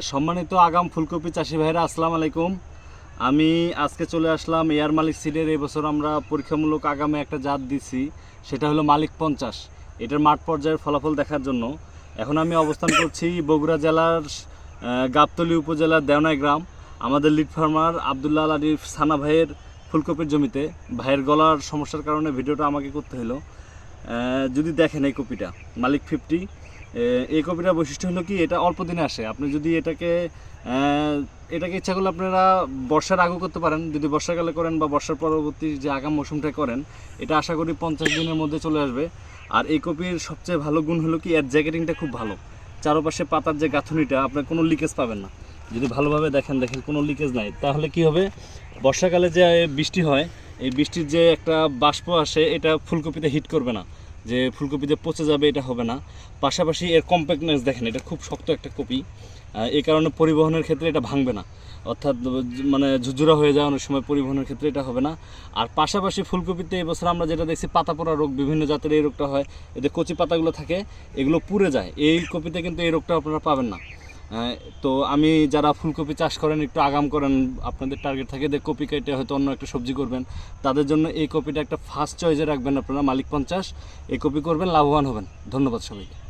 সম্মানিত আগাম ফুলকপি চাষি ভাইরা আসসালামু আলাইকুম। আমি আজকে চলে আসলাম এয়ার মালিক সিডের। এই বছর আমরা পরীক্ষামূলক আগামে একটা জাত দিছি, সেটা হলো মালিক 50। এটার মাঠ পর্যায়ের ফলাফল দেখার জন্য এখন আমি অবস্থান করছি বগুড়া জেলার গাবতলী উপজেলার দেওনাই গ্রাম। আমাদের লিড ফার্মার আব্দুল্লাহ আল আরিফ সানা ভাইয়ের ফুলকপির জমিতে। ভাইয়ের গলার সমস্যার কারণে ভিডিওটা আমাকে করতে হলো। যদি দেখেন এই কপিটা মালিক 50, এই কপিটার বৈশিষ্ট্য হলো কি, এটা অল্প দিনে আসে। আপনি যদি এটাকে ইচ্ছা করলে আপনারা বর্ষার আগেও করতে পারেন, যদি বর্ষাকালে করেন বা বর্ষার পরবর্তী যে আগাম মৌসুমটা করেন, এটা আশা করি 50 দিনের মধ্যে চলে আসবে। আর এই কপির সবচেয়ে ভালো গুণ হলো কি, এর জ্যাকেটিংটা খুব ভালো। চারপাশে পাতার যে গাঁথনিটা, আপনার কোনো লিকেজ পাবেন না। যদি ভালোভাবে দেখেন কোনো লিকেজ নাই। তাহলে কি হবে, বর্ষাকালে যে বৃষ্টি হয়, এই বৃষ্টির যে একটা বাষ্প আসে, এটা ফুলকপিতে হিট করবে না, যে ফুলকপিতে পচে যাবে, এটা হবে না। পাশাপাশি এর কম্প্যাক্টনেস দেখেন, এটা খুব শক্ত একটা কপি। এই কারণে পরিবহনের ক্ষেত্রে এটা ভাঙবে না, অর্থাৎ মানে ঝুরঝুরা হয়ে যায় অনেক সময়, পরিবহনের ক্ষেত্রে এটা হবে না। আর পাশাপাশি ফুলকপিতে এবছর আমরা যেটা দেখছি, পাতা পোড়া রোগ, বিভিন্ন জাতের এই রোগটা হয়। এতে কচি পাতাগুলো থাকে, এগুলো পুড়ে যায়। এই কপিতে কিন্তু এই রোগটা আপনারা পাবেন না। তো আমি যারা ফুলকপি চাষ করেন, একটু আগাম করেন, আপনাদের টার্গেট থাকে যে কপি কেটে হয়তো অন্য একটা সবজি করবেন, তাদের জন্য এই কপিটা একটা ফার্স্ট চয়েসে রাখবেন আপনারা, মালিক 50। এই কপি করবেন, লাভবান হবেন। ধন্যবাদ সবাইকে।